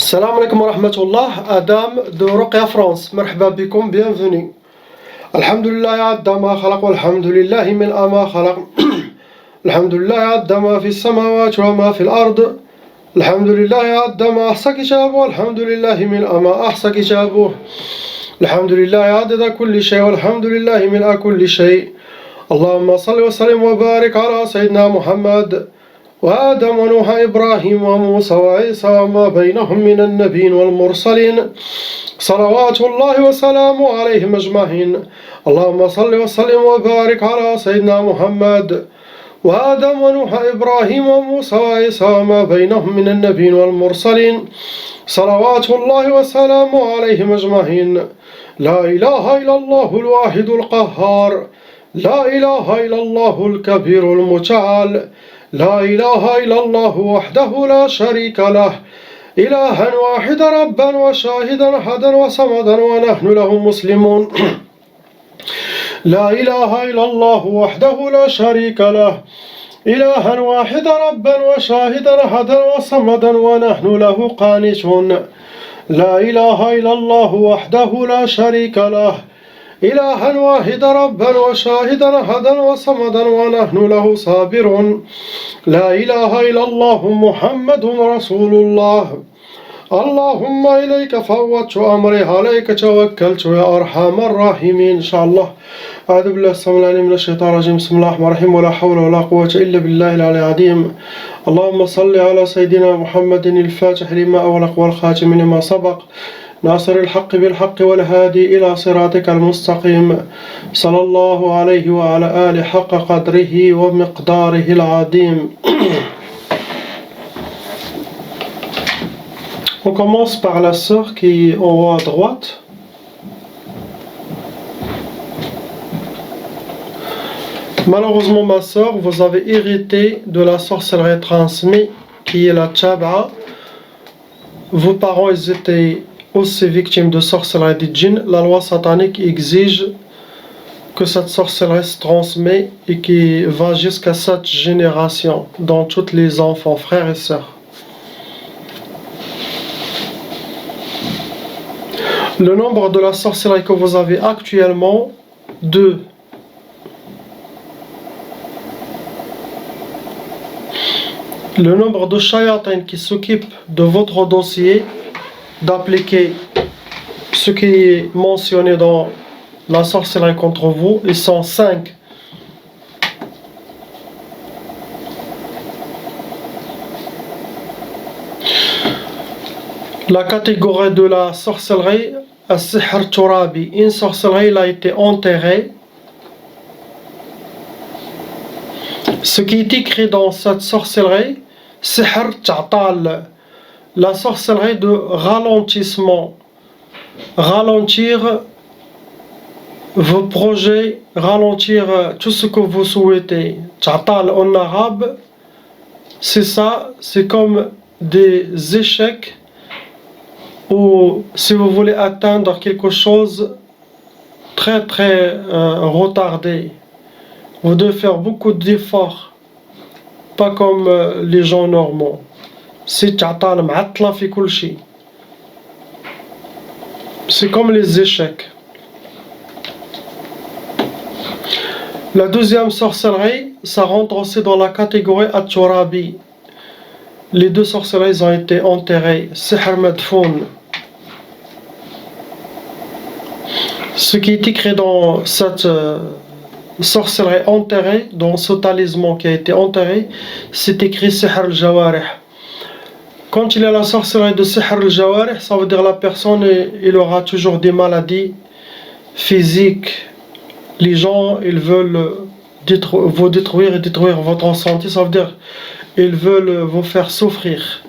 Salam alaikum wa rahmatullah, Adam de Ruqya France, marhaba bikum, bienvenue. Alhamdulillah adda ma khalaq walhamdulillahi min ma khalaq. Alhamdulillah adda ma fi samawati wa ma fi al-ard. Alhamdulillah adda ma ahsa kitabu walhamdulillahi min ma ahsa kitabu. Alhamdulillah adda kulli shay walhamdulillahi min kulli shay. Allahumma salli wa sallim wa barik ala sayyidina Muhammad وآدم ونوح إبراهيم وموسى وعيسى وما بينهم من النبيين والمرسلين صلوات الله وسلامه عليهم أجمعين. اللهم صل وسلم وبارك على سيدنا محمد وآدم ونوح إبراهيم وموسى وعيسى وما بينهم من النبيين والمرسلين صلوات الله وسلامه عليهم أجمعين. لا إله إلا الله الواحد القهار، لا إله إلا الله الكبير المتعال، لا إله إلا الله وحده لا شريك له، إلها واحدا ربا وشاهدا أحدا وصمدا ونحن له مسلمون. لا إله إلا الله وحده لا شريك له، إلها واحدا ربا وشاهدا أحدا وصمدا ونحن له قانتون. لا إله إلا الله وحده لا شريك له، إلها واحدا ربا وشاهدا أحدا وصمدا ونحن له صابرون. لا إله إلا الله محمد رسول الله. اللهم إليك فوضت أمري عليك توكلت يا أرحم الراحمين. إن شاء الله. أعوذ بالله السميع العليم من الشيطان الرجيم. بسم الله الرحمن الرحيم. ولا حول ولا قوة إلا بالله العلي العظيم. اللهم صل على سيدنا محمد الفاتح لما أغلق والخاتم لما سبق ناصر الحق بالحق والهادي إلى صراطك المستقيم صلى الله عليه وعلى آله حق قدره ومقداره العظيم. On commence par la sœur qui est en haut à droite. Malheureusement ma sœur, vous avez hérité de la sorcellerie transmise qui est la Tchab'a. Vos parents ils étaient aussi victimes de sorcellerie des djinns. La loi satanique exige que cette sorcellerie se transmet et qui va jusqu'à 7 générations dans tous les enfants, frères et sœurs. Le nombre de la sorcellerie que vous avez actuellement, 2. Le nombre de shayatins qui s'occupent de votre dossier, d'appliquer ce qui est mentionné dans la sorcellerie contre vous, ils sont 5. La catégorie de la sorcellerie, as-sihr turabi, une sorcellerie a été enterrée. Ce qui est écrit dans cette sorcellerie, sihr ta'tal, la sorcellerie de ralentissement, ralentir vos projets, ralentir tout ce que vous souhaitez. Ta'tal en arabe, c'est ça, c'est comme des échecs ou si vous voulez atteindre quelque chose très retardé. Vous devez faire beaucoup d'efforts, pas comme les gens normaux. C'est comme les échecs. La deuxième sorcellerie, ça rentre aussi dans la catégorie at-turabi. Les deux sorcelleries ont été enterrées. Sihr madfoun. Ce qui est écrit dans cette sorcellerie enterrée, dans ce talisman qui a été enterré, c'est écrit sihr al-jawarih. Quand il y a la sorcellerie de sihr al-jawarih, ça veut dire la personne il aura toujours des maladies physiques. Les gens ils veulent vous détruire et détruire votre santé, ça veut dire ils veulent vous faire souffrir.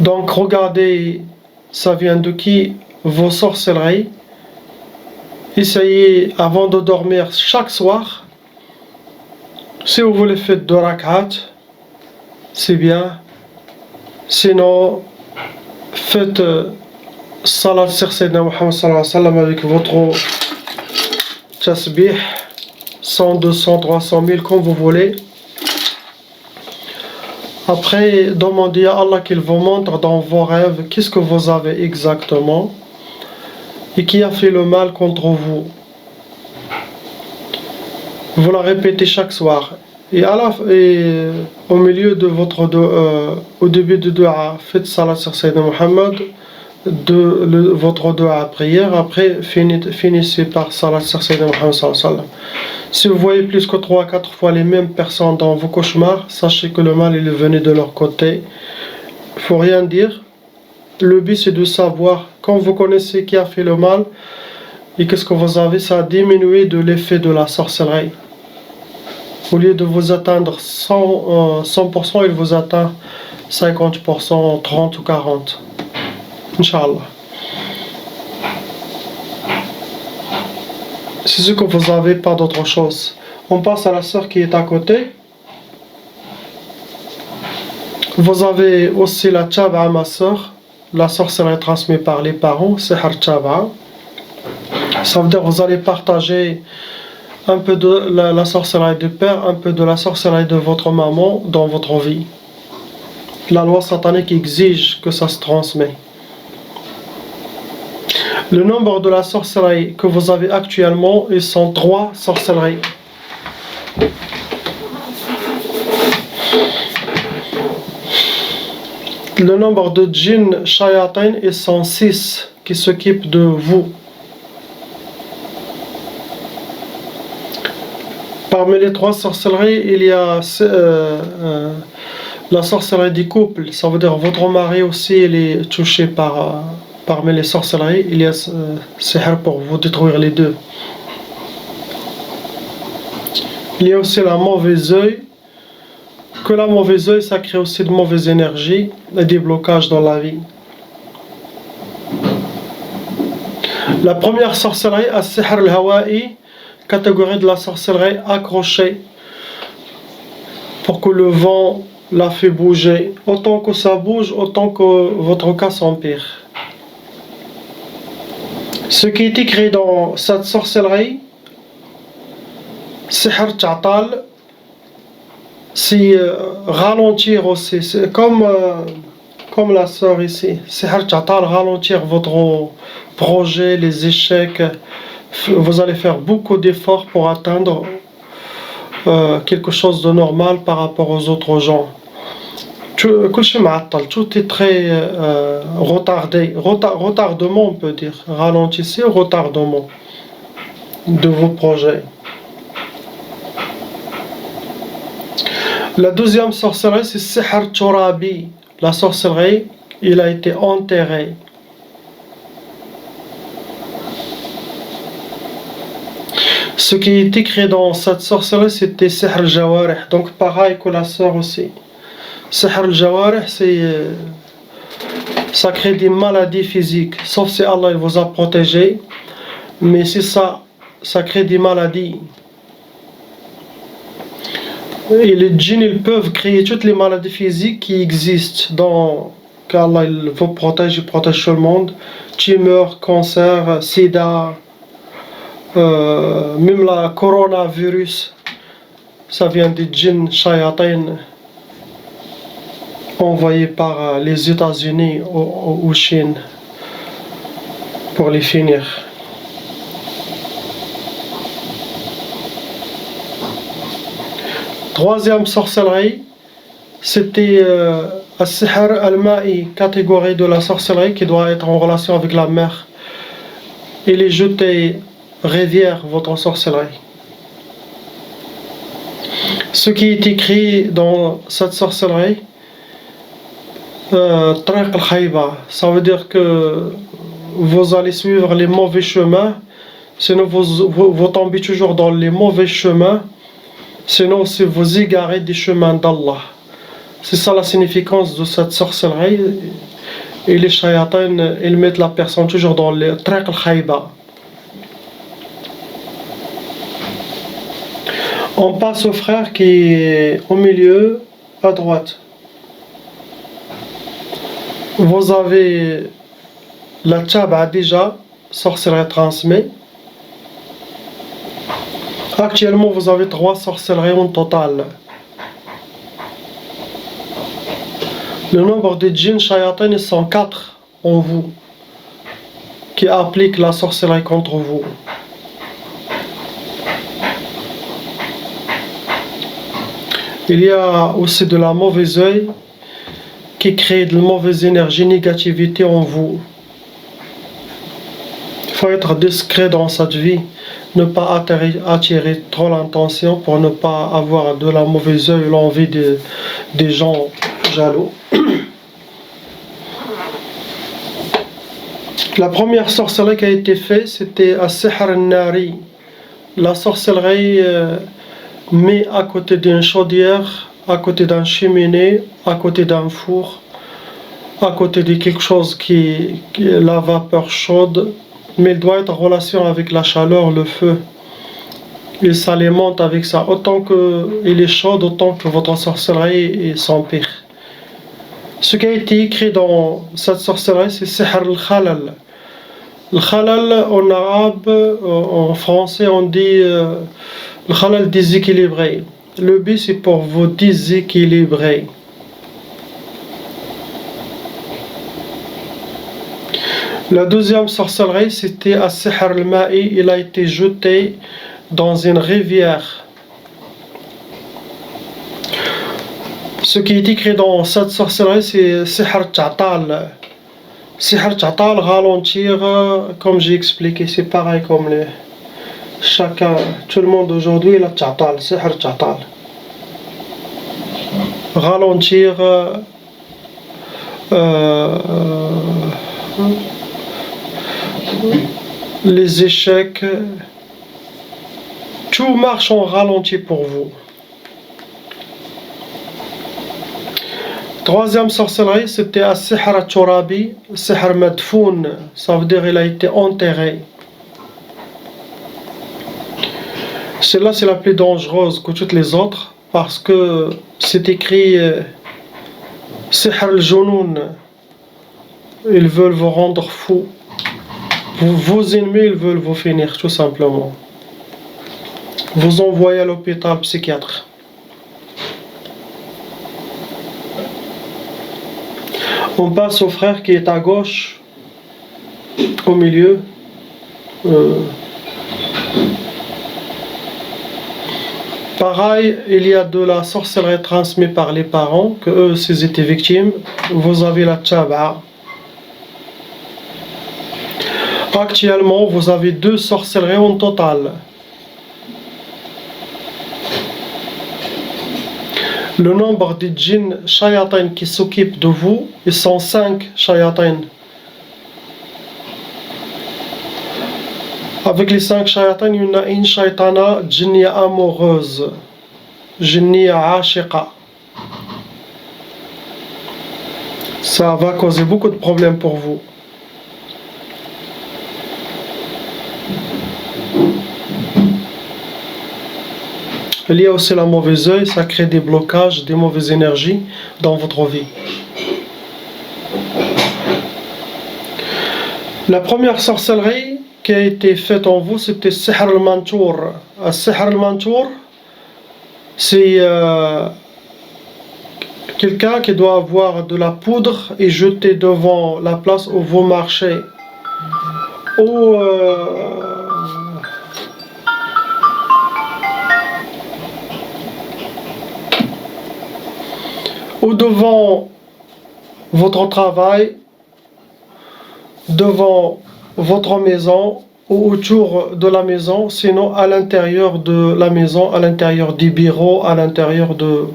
Donc regardez, ça vient de qui? Vos sorcelleries. Essayez avant de dormir chaque soir. Si vous voulez faire 2 rak'at, c'est bien. Sinon, faites salat sur Sayyidina Muhammad sallallahu alayhi wa sallam avec votre tasbih, 100, 200, 300 000 comme vous voulez. Après, demandez à Allah qu'il vous montre dans vos rêves qu'est-ce que vous avez exactement et qui a fait le mal contre vous. Vous la répétez chaque soir. Et, au milieu de au début de dua, faites salat sur Sayyidina Muhammad, votre dua prière, après finissez par salat sur Sayyidina Muhammad sallallahu alayhi wa sallam. Si vous voyez plus que 3-4 fois les mêmes personnes dans vos cauchemars, sachez que le mal il est venu de leur côté. Il ne faut rien dire. Le but c'est de savoir, quand vous connaissez qui a fait le mal et qu'est-ce que vous avez, ça a diminué de l'effet de la sorcellerie. Au lieu de vous atteindre 100%, il vous atteint 50%, 30 ou 40. Inch'Allah. C'est ce que vous avez, pas d'autre chose. On passe à la sœur qui est à côté. Vous avez aussi la tchaba'a, ma sœur. La sorcellerie transmise par les parents, c'est tchaba'a. Ça veut dire que vous allez partager un peu de la sorcellerie du père, un peu de la sorcellerie de votre maman dans votre vie. La loi satanique exige que ça se transmet. Le nombre de la sorcellerie que vous avez actuellement, ils sont 3 sorcelleries. Le nombre de djinns shayatin, ils sont 6 qui s'occupent de vous. Parmi les 3 sorcelleries, il y a la sorcellerie du couple. Ça veut dire votre mari aussi il est touché parmi les sorcelleries. Il y a sihr pour vous détruire les deux. Il y a aussi la mauvaise œil. Que la mauvaise œil, ça crée aussi de mauvaises énergies et des blocages dans la vie. La première sorcellerie, as-sihr al-hawa'i, catégorie de la sorcellerie accrochée, pour que le vent la fait bouger. Autant que ça bouge, autant que votre cas s'empire. Ce qui est écrit dans cette sorcellerie, sihr ta'tal, c'est ralentir aussi. C'est comme la sœur ici. Sihr ta'tal, ralentir votre projet, les échecs. Vous allez faire beaucoup d'efforts pour atteindre quelque chose de normal par rapport aux autres gens. Tout est très retardé. Retardement, on peut dire. Ralentissez, retardement de vos projets. La deuxième sorcellerie, c'est sihr turabi. La sorcellerie, il a été enterré. Ce qui est écrit dans cette sorcellerie, c'était sihr al-jawarih. Donc pareil que la sœur aussi. Sihr al-jawarih, ça crée des maladies physiques. Sauf si Allah il vous a protégé. Mais si ça crée des maladies. Et les djinns, ils peuvent créer toutes les maladies physiques qui existent qu'Allah il vous protège, il protège tout le monde. Tumeur, cancer, sida, même la coronavirus, ça vient des djinns shayatin envoyés par les États-Unis ou Chine pour les finir. Troisième sorcellerie, c'était as-sihr al-ma'i, catégorie de la sorcellerie qui doit être en relation avec la mer. Il est jeté rivière, votre sorcellerie. Ce qui est écrit dans cette sorcellerie, Tariq al-Khayba, ça veut dire que vous allez suivre les mauvais chemins, sinon vous tombez toujours dans les mauvais chemins. Sinon, si vous égarez des chemins d'Allah. C'est ça la significance de cette sorcellerie. Et les shayatins, ils mettent la personne toujours dans le Tariq al-Khayba. On passe au frère qui est au milieu, à droite. Vous avez la tchaba'a déjà, sorcellerie transmise. Actuellement, vous avez 3 sorcelleries en total. Le nombre de djinns shayatin, ils sont 4 en vous, qui appliquent la sorcellerie contre vous. Il y a aussi de la mauvaise œil qui crée de mauvaise énergie, négativité en vous. Il faut être discret dans cette vie, ne pas attirer trop l'attention pour ne pas avoir de la mauvaise œil, l'envie des gens jaloux. La première sorcellerie qui a été faite, c'était à Sihr al-Nari. La sorcellerie met à côté d'une chaudière, à côté d'un cheminée, à côté d'un four, à côté de quelque chose qui est la vapeur chaude, mais il doit être en relation avec la chaleur, le feu. Il s'alimente avec ça. Autant qu'il est chaud, autant que votre sorcellerie s'empire. Ce qui a été écrit dans cette sorcellerie, c'est Sihr al-Khalal. Le Khalal en arabe, en français, on dit le Khalal déséquilibré. Le but, c'est pour vous déséquilibrer. La deuxième sorcellerie, c'était à Sihr al-Ma'i. Il a été jeté dans une rivière. Ce qui est écrit dans cette sorcellerie, c'est Sihr Ta'tal. Sihr Ta'tal, ralentir, comme j'ai expliqué, c'est pareil comme chacun, tout le monde aujourd'hui, il a Ta'tal, Sihr Ta'tal. Ralentir, les échecs, tout marche en ralenti pour vous. Troisième sorcellerie, c'était à Sihr al-Turabi, Sihr Madfoun, ça veut dire il a été enterré. Celle-là, c'est la plus dangereuse que toutes les autres, parce que c'est écrit Sihr al-Junoun, ils veulent vous rendre fou. Vos ennemis, ils veulent vous finir, tout simplement. Vous envoyez à l'hôpital psychiatre. On passe au frère qui est à gauche, au milieu. Pareil, il y a de la sorcellerie transmise par les parents, que eux, s'ils étaient victimes. Vous avez la tchaba. Actuellement, vous avez 2 sorcelleries en total. Le nombre de djinns shayatin qui s'occupent de vous, ils sont 5 shayatin. Avec les 5 shayatin, il y en a une shaytana djinnia amoureuse, djinnia ashiqa. Ça va causer beaucoup de problèmes pour vous. Il y a aussi la mauvaise œil, ça crée des blocages, des mauvaises énergies dans votre vie. La première sorcellerie qui a été faite en vous, c'était Sihr al-Mantour. Sihr al-Mantour, c'est quelqu'un qui doit avoir de la poudre et jeter devant la place où vous marchez. Ou devant votre travail, devant votre maison ou autour de la maison, sinon à l'intérieur de la maison, à l'intérieur des bureaux, à l'intérieur de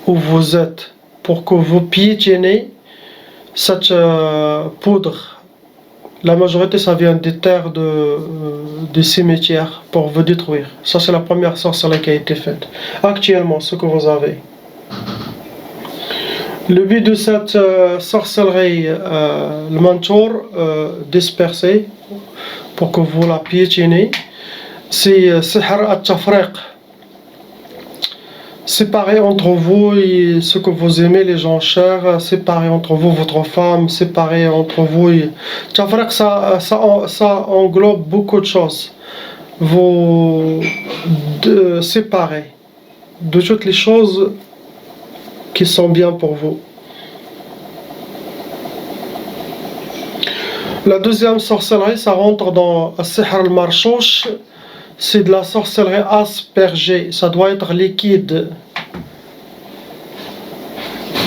où vous êtes, pour que vous piétinez cette poudre. La majorité, ça vient des terres des cimetières pour vous détruire. Ça, c'est la première sorcellerie qui a été faite. Actuellement, ce que vous avez. Le but de cette sorcellerie, le mantour dispersé, pour que vous la piétinez, c'est Sihr al-Tafriq. Séparer entre vous et ce que vous aimez, les gens chers, séparer entre vous, votre femme, séparer entre vous. Tafriq, ça englobe beaucoup de choses. Vous séparer de toutes les choses qui sont bien pour vous. La deuxième sorcellerie, ça rentre dans Sihr al-Marchouch, c'est de la sorcellerie aspergée, ça doit être liquide.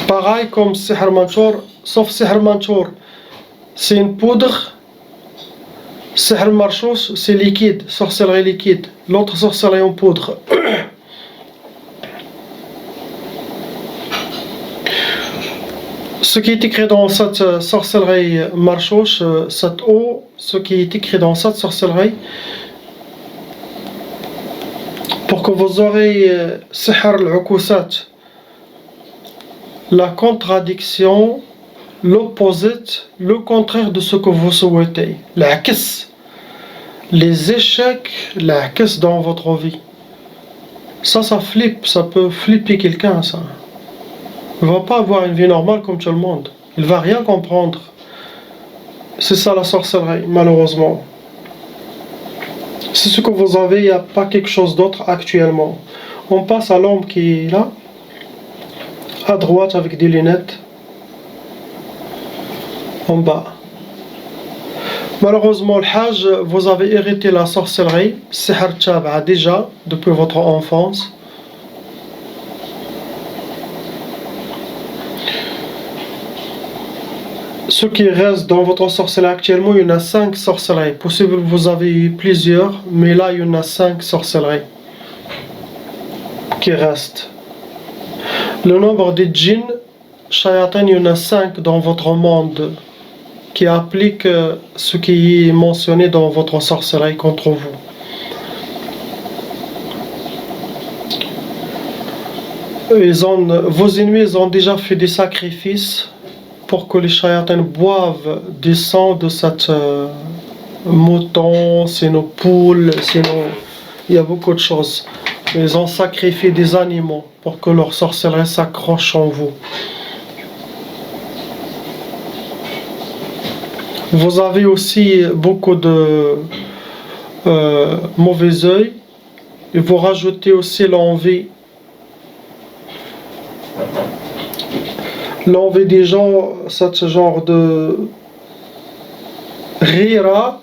Pareil comme Sihr Manchour, sauf Sihr Manchour, c'est une poudre. Sihr al-Marchouch, c'est liquide, sorcellerie liquide. L'autre sorcellerie en poudre. Ce qui est écrit dans cette sorcellerie marchouche, cette eau, ce qui est écrit dans cette sorcellerie, pour que vous aurez sihr al-ukusat, la contradiction, l'opposite, le contraire de ce que vous souhaitez, l'aqs, les échecs, l'aqs dans votre vie. Ça flippe, ça peut flipper quelqu'un, ça. Il ne va pas avoir une vie normale comme tout le monde. Il ne va rien comprendre. C'est ça la sorcellerie, malheureusement. C'est ce que vous avez, il n'y a pas quelque chose d'autre actuellement. On passe à l'homme qui est là, à droite avec des lunettes, en bas. Malheureusement, le Hajj, vous avez hérité la sorcellerie, Sihr Tchab'a déjà, depuis votre enfance. Ce qui reste dans votre sorcellerie actuellement, il y en a 5 sorcelleries. Possible que vous avez eu plusieurs, mais là il y en a 5 sorcelleries qui restent. Le nombre de djinns, shayatin, il y en a 5 dans votre monde qui appliquent ce qui est mentionné dans votre sorcellerie contre vous. Vos ennemis ont déjà fait des sacrifices pour que les shayatins boivent du sang de cette mouton, sinon poules, sinon il y a beaucoup de choses. Ils ont sacrifié des animaux pour que leur sorcellerie s'accroche en vous. Vous avez aussi beaucoup de mauvais œil et vous rajoutez aussi l'envie. L'envie des gens, ce genre de rira,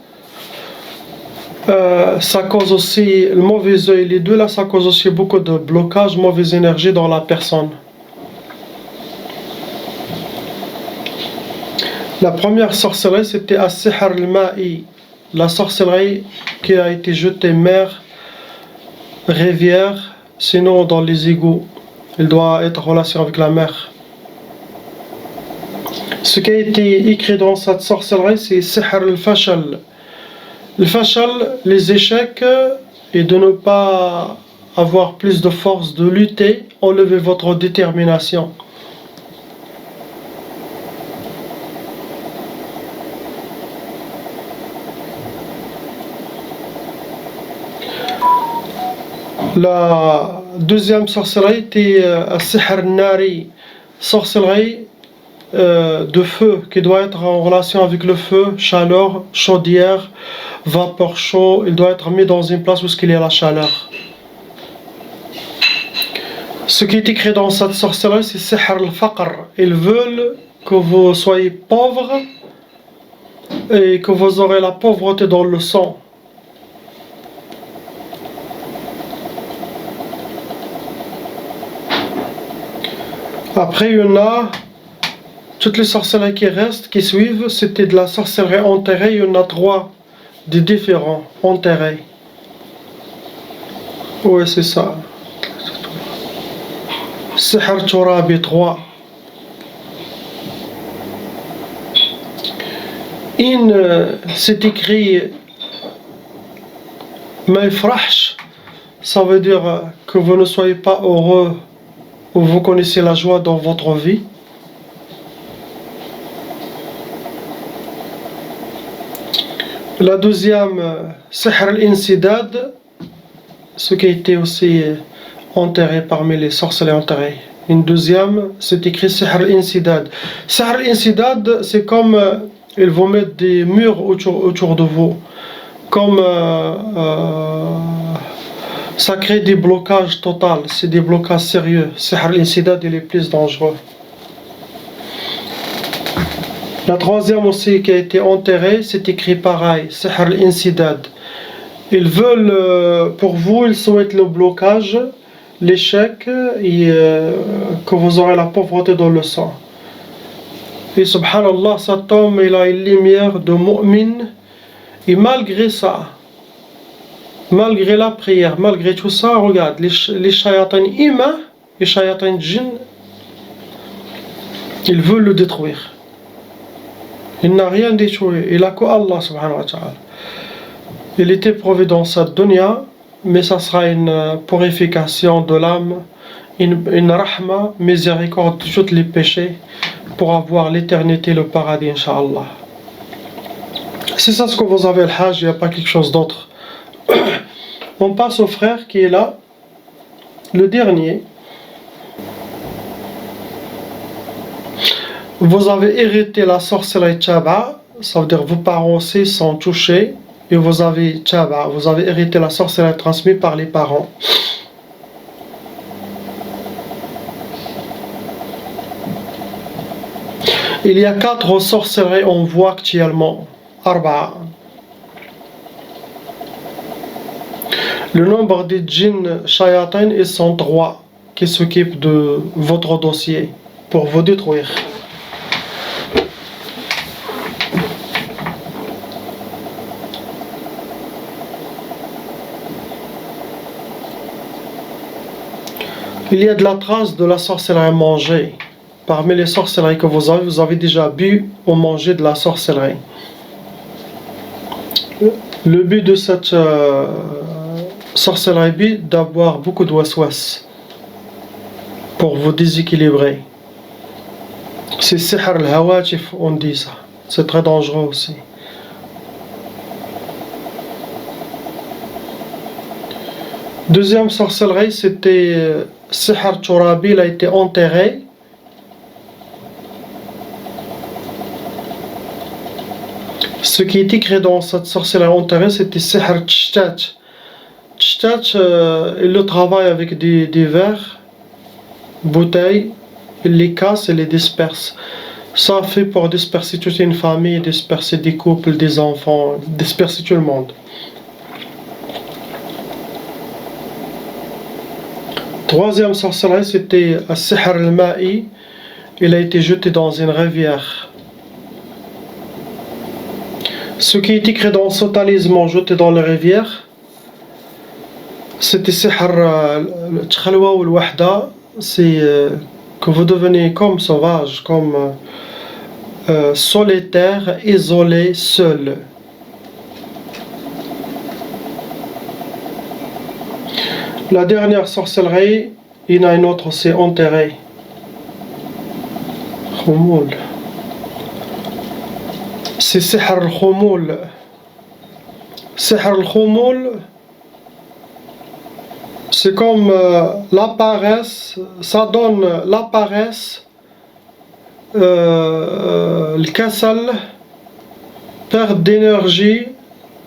ça cause aussi le mauvais œil, les deux là, ça cause aussi beaucoup de blocage, mauvaise énergie dans la personne. La première sorcellerie, c'était As-Sihr al-Ma'i, la sorcellerie qui a été jetée mer, rivière, sinon dans les égouts. Il doit être en relation avec la mer. Ce qui a été écrit dans cette sorcellerie, c'est Sihr al-Fashal. Le Fashal, les échecs, et de ne pas avoir plus de force de lutter, enlever votre détermination. La deuxième sorcellerie était Sihr al-Nari, sorcellerie de feu qui doit être en relation avec le feu, chaleur, chaudière, vapeur chaud, il doit être mis dans une place où il y a la chaleur. Ce qui est écrit dans cette sorcellerie, c'est Sihr al-Faqr. Ils veulent que vous soyez pauvre et que vous aurez la pauvreté dans le sang. Après, il y en a toutes les sorcelleries qui restent, qui suivent, c'était de la sorcellerie enterrée. Il y en a 3 des différents enterrés. Oui, c'est ça. Sihr Turabi 3. C'est écrit Maïfrahsh, ça veut dire que vous ne soyez pas heureux ou vous connaissez la joie dans votre vie. La deuxième, Sihr al-Insidad, ce qui a été aussi enterré parmi les sorcelleries enterrées. Une deuxième, c'est écrit Sihr al-Insidad. Sihr al-Insidad, c'est comme ils vont mettre des murs autour de vous. Comme ça crée des blocages totaux, c'est des blocages sérieux. Sihr al-Insidad, il est plus dangereux. La troisième aussi qui a été enterrée, c'est écrit pareil, Sihr al-Insidad. Ils veulent, pour vous, ils souhaitent le blocage, l'échec et que vous aurez la pauvreté dans le sang. Et subhanallah, cet homme, il a une lumière de mu'min. Et malgré ça, malgré la prière, malgré tout ça, regarde, les shayatans humains, les shayatans djinn, ils veulent le détruire. Il n'a rien détruit, il a que Allah subhanahu wa ta'ala. Il était prouvé dans cette dunya, mais ça sera une purification de l'âme, une rahma, miséricorde de tous les péchés, pour avoir l'éternité, le paradis, Inch'Allah. C'est ça ce que vous avez le hajj, il n'y a pas quelque chose d'autre. On passe au frère qui est là, le dernier. Vous avez hérité la sorcellerie Tchaba, ça veut dire vos parents aussi sont touchés, et vous avez Tchaba, vous avez hérité la sorcellerie transmise par les parents. Il y a 4 sorcelleries en voie actuellement. Arba'a. Le nombre de djinns shayatins, ils sont 3 qui s'occupent de votre dossier pour vous détruire. Il y a de la trace de la sorcellerie mangée. Parmi les sorcelleries que vous avez déjà bu ou mangé de la sorcellerie. Le but de cette sorcellerie est d'avoir beaucoup de waswas pour vous déséquilibrer. C'est sihr al-hawatif, on dit ça. C'est très dangereux aussi. Deuxième sorcellerie, c'était sihr turabi, il a été enterré. Ce qui est écrit dans cette sorcellerie enterrée, c'était sihr tchtat. Tchtat, il le travaille avec des verres, bouteilles, il les casse et les disperse. Ça fait pour disperser toute une famille, disperser des couples, des enfants, disperser tout le monde. Troisième sorcellerie, c'était sihr al-ma'i. Il a été jeté dans une rivière. Ce qui est écrit dans ce talisman jeté dans la rivière, c'était sihr al-tchalwa ou al-wahda, c'est que vous devenez comme sauvage, comme solitaire, isolé, seul. La dernière sorcellerie, il y en a une autre, c'est enterré. Khumoul. C'est sihr al-khumoul. Sihr al-khumoul, c'est comme la paresse, ça donne la paresse, le kasal, perte d'énergie,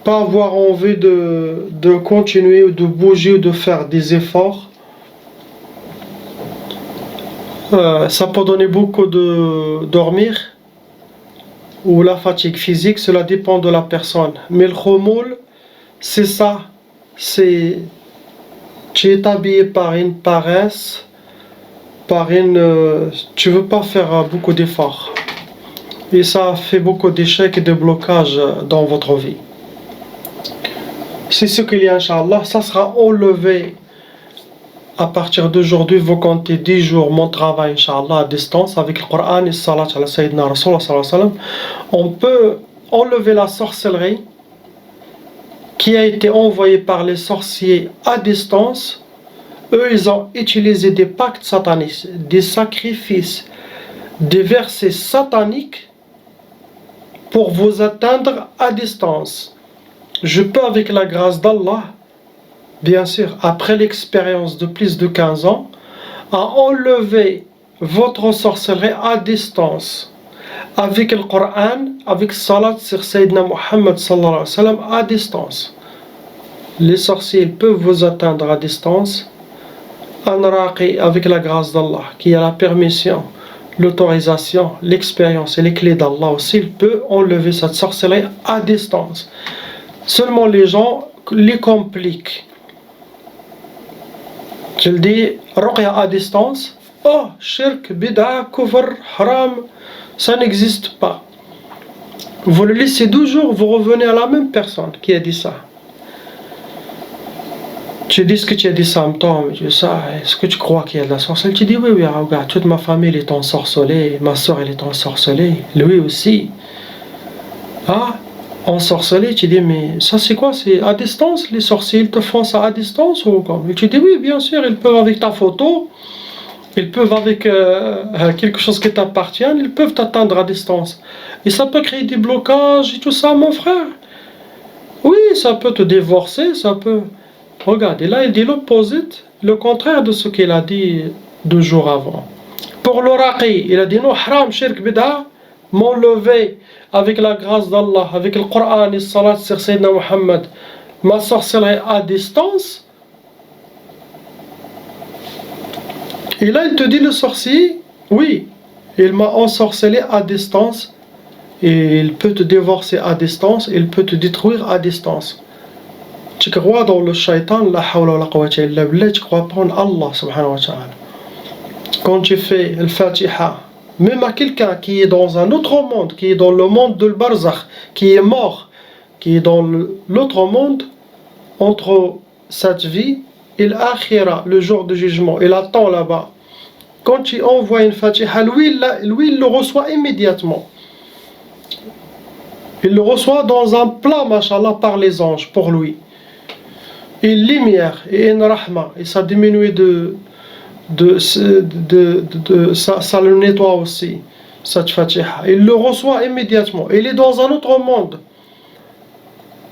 pas avoir envie de continuer ou de bouger ou de faire des efforts. Ça peut donner beaucoup de dormir ou la fatigue physique, cela dépend de la personne. Mais le khumoul, c'est ça, c'est tu es habillé par une paresse, par une tu veux pas faire beaucoup d'efforts. Et ça fait beaucoup d'échecs et de blocages dans votre vie. C'est ce qu'il y a, Inch'Allah, ça sera enlevé à partir d'aujourd'hui. Vous comptez 10 jours mon travail, Inch'Allah, à distance avec le Coran et Salat ala Sayyidina Rasulullah sallallahu alayhi wa sallam. On peut enlever la sorcellerie qui a été envoyée par les sorciers à distance. Eux, ils ont utilisé des pactes sataniques, des sacrifices, des versets sataniques pour vous atteindre à distance. Je peux, avec la grâce d'Allah, bien sûr, après l'expérience de plus de 15 ans, à enlever votre sorcellerie à distance, avec le Coran, avec Salat sur Sayyidina Muhammad sallallahu alayhi wa sallam, à distance. Les sorciers peuvent vous atteindre à distance, en raqi, avec la grâce d'Allah, qui a la permission l'autorisation, l'expérience et les clés d'Allah aussi, il peut enlever cette sorcellerie à distance. Seulement les gens les compliquent. Je le dis, ruqya à distance, oh, shirk, bid'a, kufr, haram, ça n'existe pas. Vous le laissez 12 jours, vous revenez à la même personne qui a dit ça. Tu dis ce que tu as dit ça en même temps, mais tu dis ça, est-ce que tu crois qu'il y a de la sorcellerie? Tu dis oui, regarde, toute ma famille elle est ensorcelée, ma soeur elle est ensorcelée, lui aussi. Ah, ensorcelé, tu dis mais ça c'est quoi? C'est à distance, les sorciers ils te font ça à distance ou quoi? Et tu dis oui, bien sûr, ils peuvent avec ta photo, ils peuvent avec quelque chose qui t'appartient, ils peuvent t'atteindre à distance. Et ça peut créer des blocages et tout ça, mon frère. Oui, ça peut te divorcer, ça peut... Regarde, et là il dit l'opposite, le contraire de ce qu'il a dit 2 jours avant. Pour l'oraqi, il a dit non, haram, shirk, bid'a, m'enlever avec la grâce d'Allah, avec le Coran et salat sur Sayyidina Muhammad, ma sorcellerie à distance. Et là il te dit le sorcier, oui, il m'a ensorcelé à distance, et il peut te divorcer à distance, il peut te détruire à distance. Tu crois dans le shaitan, la hawla wa la quwwata illa billah, tu crois pas en Allah subhanahu wa ta'ala. Quand tu fais le Fatiha, même à quelqu'un qui est dans un autre monde, qui est dans le monde de l'Barzakh, qui est mort, qui est dans l'autre monde, entre cette vie et l'akhira, le jour du jugement, il attend là-bas. Quand tu envoies une Fatiha, lui il le reçoit immédiatement. Il le reçoit dans un plat, mashallah, par les anges, pour lui. Et lumière, et une rahma, et ça diminue ça le nettoie aussi, cette Fatiha. Il le reçoit immédiatement. Il est dans un autre monde.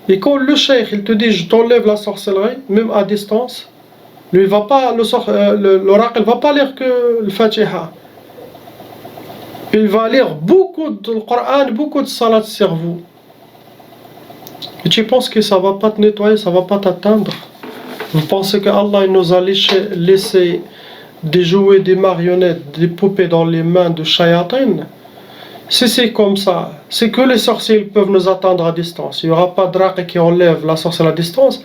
Et quand le cheikh, il te dit, je t'enlève la sorcellerie, même à distance, lui, il va pas, l'oracle ne va pas lire que le Fatiha. Il va lire beaucoup de Coran, beaucoup de salat sur vous. Et tu penses que ça ne va pas te nettoyer, ça ne va pas t'atteindre? Vous pensez que Allah il nous a laissé déjouer des marionnettes, des poupées dans les mains de shayatin? Si c'est comme ça, c'est que les sorciers peuvent nous atteindre à distance. Il n'y aura pas de raqi qui enlève la sorcellerie à distance.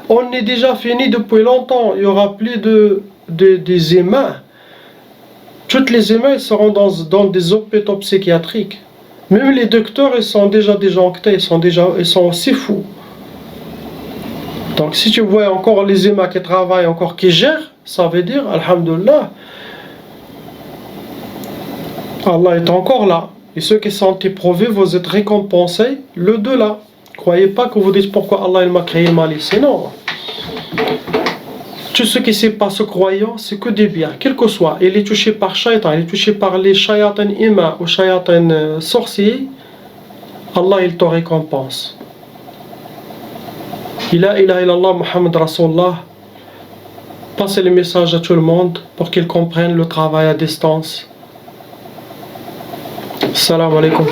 On est déjà fini depuis longtemps. Il n'y aura plus des humains. Toutes les humains ils seront dans des hôpitaux psychiatriques. Même les docteurs ils sont déjà déjonctés, ils sont aussi fous. Donc si tu vois encore les humains qui travaillent, encore qui gèrent, ça veut dire, alhamdulillah, Allah est encore là. Et ceux qui sont éprouvés, vous êtes récompensés le delà. Croyez pas que vous dites pourquoi Allah il m'a créé mal ici, non. Tout ce qui se passe aux croyants, c'est que des biens, quel que soit. Il est touché par shaitan, il est touché par les shayatins humains ou shayatins sorciers, Allah il te récompense. La ilaha illallah Muhammad Rasulullah. Passez le message à tout le monde pour qu'ils comprennent le travail à distance. Salam alaikum.